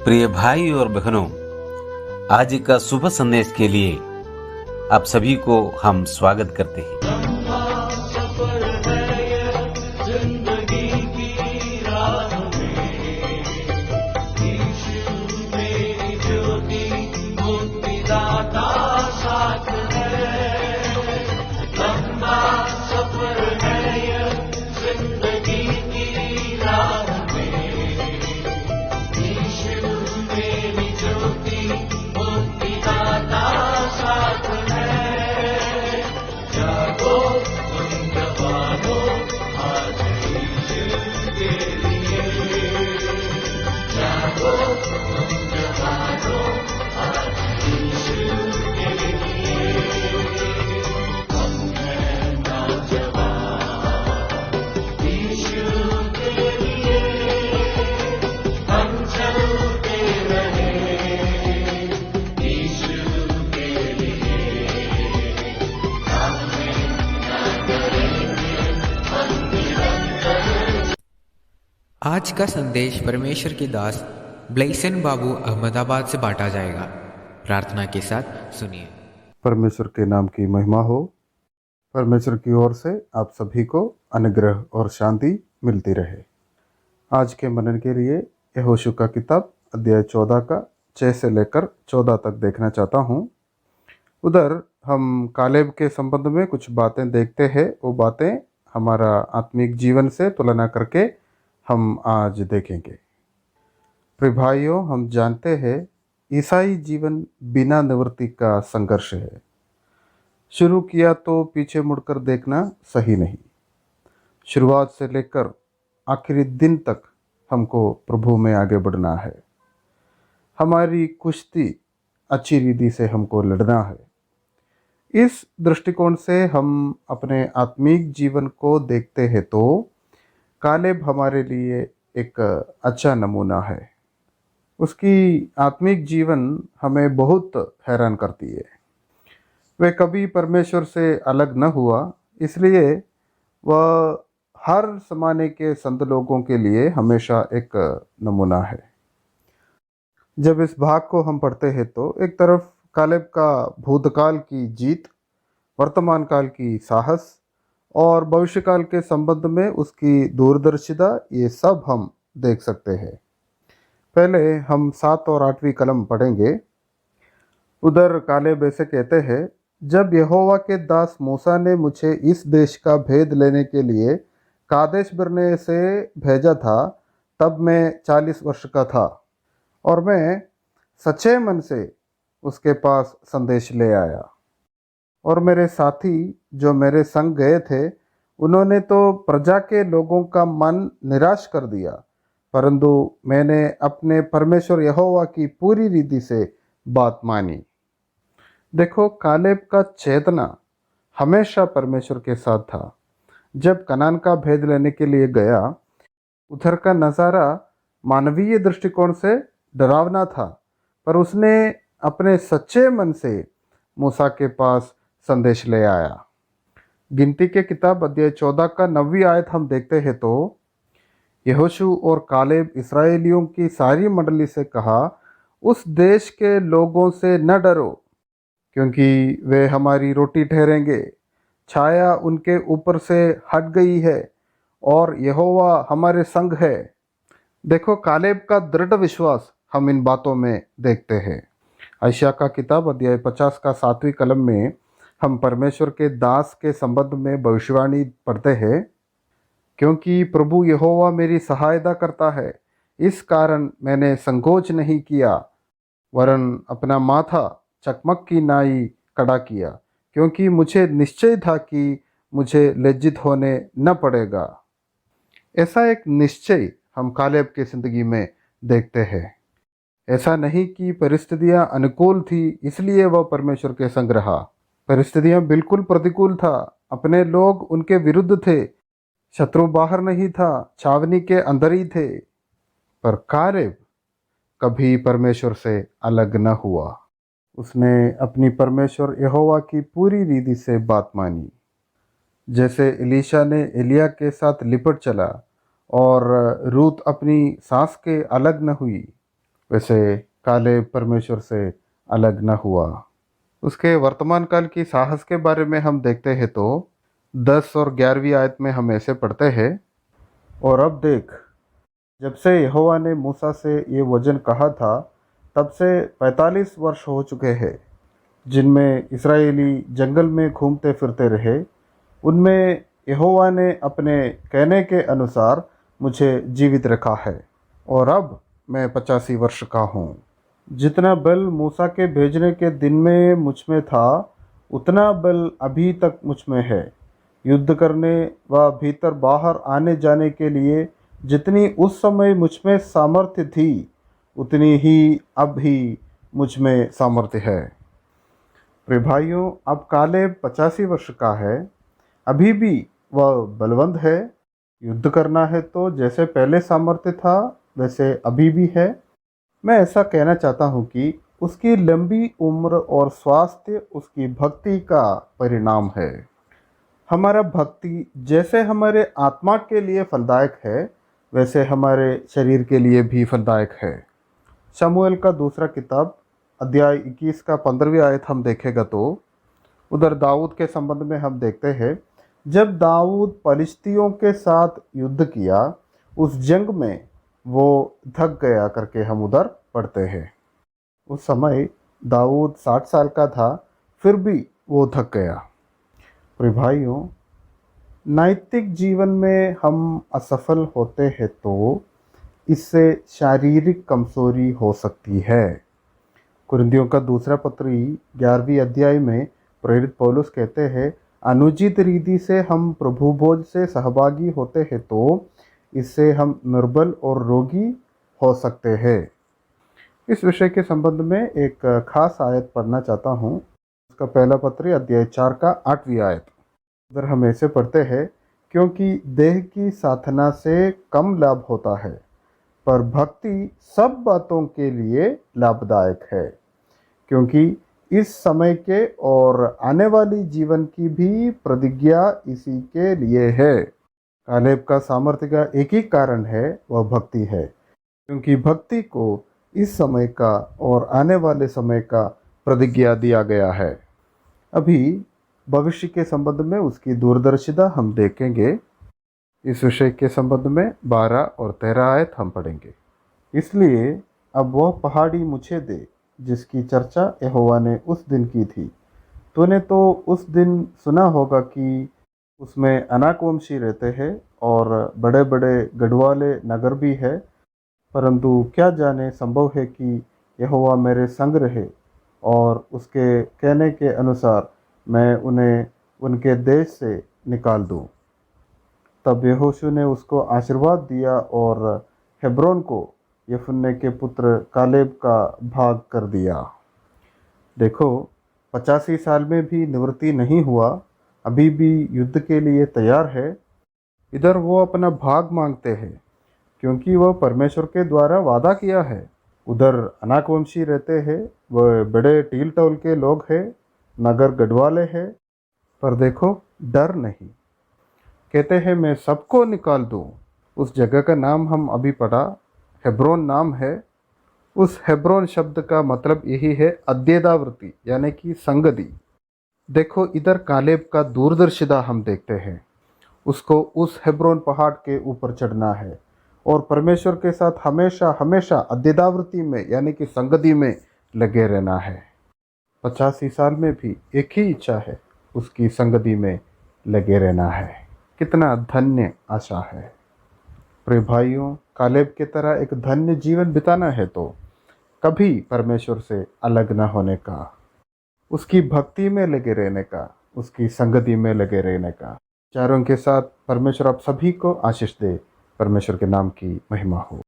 प्रिय भाई और बहनों, आज का शुभ संदेश के लिए आप सभी को हम स्वागत करते हैं। आज का संदेश परमेश्वर के दास ब्लेसन बाबू अहमदाबाद से बांटा जाएगा। प्रार्थना के साथ सुनिए। परमेश्वर के नाम की महिमा हो। परमेश्वर की ओर से आप सभी को अनुग्रह और शांति मिलती रहे। आज के मनन के लिए यहोशू का किताब अध्याय 14 का 6 से लेकर 14 तक देखना चाहता हूँ। उधर हम कालेब के संबंध में कुछ बातें देखते हैं। वो बातें हमारा आत्मिक जीवन से तुलना करके हम आज देखेंगे। प्रिय भाइयों, हम जानते हैं ईसाई जीवन बिना निवृत्ति का संघर्ष है। शुरू किया तो पीछे मुड़कर देखना सही नहीं। शुरुआत से लेकर आखिरी दिन तक हमको प्रभु में आगे बढ़ना है। हमारी कुश्ती अच्छी रीति से हमको लड़ना है। इस दृष्टिकोण से हम अपने आत्मिक जीवन को देखते हैं तो कालेब हमारे लिए एक अच्छा नमूना है। उसकी आत्मिक जीवन हमें बहुत हैरान करती है। वह कभी परमेश्वर से अलग न हुआ, इसलिए वह हर ज़माने के संत लोगों के लिए हमेशा एक नमूना है। जब इस भाग को हम पढ़ते हैं तो एक तरफ कालेब का भूतकाल की जीत, वर्तमान काल की साहस और भविष्यकाल के संबंध में उसकी दूरदर्शिता, ये सब हम देख सकते हैं। पहले हम 7 और 8वीं कलम पढ़ेंगे। उधर कालेब ऐसे कहते हैं, जब यहोवा के दास मूसा ने मुझे इस देश का भेद लेने के लिए कादेश बरने से भेजा था, तब मैं 40 वर्ष का था और मैं सच्चे मन से उसके पास संदेश ले आया। और मेरे साथी जो मेरे संग गए थे, उन्होंने तो प्रजा के लोगों का मन निराश कर दिया, परंतु मैंने अपने परमेश्वर यहोवा की पूरी रीति से बात मानी। देखो, कालेब का चेतना हमेशा परमेश्वर के साथ था। जब कनान का भेद लेने के लिए गया, उधर का नज़ारा मानवीय दृष्टिकोण से डरावना था, पर उसने अपने सच्चे मन से मूसा के पास संदेश ले आया। गिनती के किताब अध्याय 14 का 9वीं आयत हम देखते हैं तो यहोशू और कालेब इस्राएलियों की सारी मंडली से कहा, उस देश के लोगों से न डरो, क्योंकि वे हमारी रोटी ठहरेंगे। छाया उनके ऊपर से हट गई है और यहोवा हमारे संग है। देखो, कालेब का दृढ़ विश्वास हम इन बातों में देखते हैं। यशायाह का किताब अध्याय 50 का 7वीं कलम में हम परमेश्वर के दास के संबंध में भविष्यवाणी पढ़ते हैं, क्योंकि प्रभु यहोवा मेरी सहायता करता है, इस कारण मैंने संकोच नहीं किया, वरन अपना माथा चकमक की नाई कड़ा किया, क्योंकि मुझे निश्चय था कि मुझे लज्जित होने न पड़ेगा। ऐसा एक निश्चय हम कालेब की ज़िंदगी में देखते हैं। ऐसा नहीं कि परिस्थितियां अनुकूल थी इसलिए वह परमेश्वर के संग रहा। परिस्थितियां बिल्कुल प्रतिकूल था। अपने लोग उनके विरुद्ध थे, शत्रु बाहर नहीं था, छावनी के अंदर ही थे, पर कालेब कभी परमेश्वर से अलग न हुआ। उसने अपनी परमेश्वर यहोवा की पूरी रीति से बात मानी। जैसे एलीशा ने एलिया के साथ लिपट चला और रूत अपनी सास के अलग न हुई, वैसे कालेब परमेश्वर से अलग न हुआ। उसके वर्तमान काल की साहस के बारे में हम देखते हैं तो 10 और 11वीं आयत में हम ऐसे पढ़ते हैं, और अब देख, जब से यहोवा ने मूसा से ये वचन कहा था तब से 45 वर्ष हो चुके हैं, जिनमें इस्राएली जंगल में घूमते फिरते रहे। उनमें यहोवा ने अपने कहने के अनुसार मुझे जीवित रखा है, और अब मैं 85 वर्ष का हूँ। जितना बल मूसा के भेजने के दिन में मुझ में था, उतना बल अभी तक मुझ में है। युद्ध करने व भीतर बाहर आने जाने के लिए जितनी उस समय मुझ में सामर्थ्य थी, उतनी ही अब भी मुझ में सामर्थ्य है। प्रिय भाइयों, अब कालेब 85 वर्ष का है, अभी भी वह बलवंत है। युद्ध करना है तो जैसे पहले सामर्थ्य था वैसे अभी भी है। मैं ऐसा कहना चाहता हूँ कि उसकी लंबी उम्र और स्वास्थ्य उसकी भक्ति का परिणाम है। हमारा भक्ति जैसे हमारे आत्मा के लिए फलदायक है, वैसे हमारे शरीर के लिए भी फलदायक है। शमूएल का दूसरा किताब अध्याय 21 का 15वीं आयत हम देखेगा तो उधर दाऊद के संबंध में हम देखते हैं, जब दाऊद पलिश्तियों के साथ युद्ध किया, उस जंग में वो थक गया करके हम उधर पढ़ते हैं। उस समय दाऊद 60 साल का था, फिर भी वो थक गया। प्रिय भाइयों, नैतिक जीवन में हम असफल होते हैं तो इससे शारीरिक कमजोरी हो सकती है। कुरिन्थियों का दूसरा पत्र 11वीं अध्याय में प्रेरित पौलुस कहते हैं, अनुचित रीति से हम प्रभु भोज से सहभागी होते हैं तो इससे हम निर्बल और रोगी हो सकते हैं। इस विषय के संबंध में एक खास आयत पढ़ना चाहता हूँ। उसका पहला पत्र अध्याय 4 का 8वीं आयत। उधर हम ऐसे पढ़ते हैं, क्योंकि देह की साधना से कम लाभ होता है, पर भक्ति सब बातों के लिए लाभदायक है, क्योंकि इस समय के और आने वाली जीवन की भी प्रतिज्ञा इसी के लिए है। कालेब का सामर्थ्य का एक ही कारण है, वह भक्ति है, क्योंकि भक्ति को इस समय का और आने वाले समय का प्रतिज्ञा दिया गया है। अभी भविष्य के संबंध में उसकी दूरदर्शिता हम देखेंगे। इस विषय के संबंध में 12 और 13 आयत हम पढ़ेंगे। इसलिए अब वह पहाड़ी मुझे दे जिसकी चर्चा यहोवा ने उस दिन की थी। तूने तो उस दिन सुना होगा कि उसमें अनाकवंशी रहते हैं और बड़े बड़े गढ़वाले नगर भी है, परंतु क्या जाने संभव है कि यहोवा मेरे संग रहे और उसके कहने के अनुसार मैं उन्हें उनके देश से निकाल दूं। तब यहोशू ने उसको आशीर्वाद दिया और हेब्रोन को यफुन्ने के पुत्र कालेब का भाग कर दिया। देखो, 85 साल में भी निवृत्ति नहीं हुआ, अभी भी युद्ध के लिए तैयार है। इधर वो अपना भाग मांगते हैं, क्योंकि वह परमेश्वर के द्वारा वादा किया है। उधर अनाकवंशी रहते हैं, वह बड़े टील टोल के लोग हैं, नगर गढ़वाले हैं, पर देखो डर नहीं। कहते हैं मैं सबको निकाल दूं। उस जगह का नाम हम अभी पढ़ा, हेब्रोन नाम है। उस हेब्रोन शब्द का मतलब यही है अद्यदावृत्ति, यानी कि संगति। देखो, इधर कालेब का दूरदर्शिता हम देखते हैं। उसको उस हेब्रोन पहाड़ के ऊपर चढ़ना है और परमेश्वर के साथ हमेशा हमेशा अद्यदावृत्ति में यानी कि संगति में लगे रहना है। 85 साल में भी एक ही इच्छा है, उसकी संगति में लगे रहना है। कितना धन्य आशा है। प्रिय भाइयों, कालेब की तरह एक धन्य जीवन बिताना है तो कभी परमेश्वर से अलग न होने का, उसकी भक्ति में लगे रहने का, उसकी संगति में लगे रहने का। चारों के साथ परमेश्वर आप सभी को आशीष दे। परमेश्वर के नाम की महिमा हो।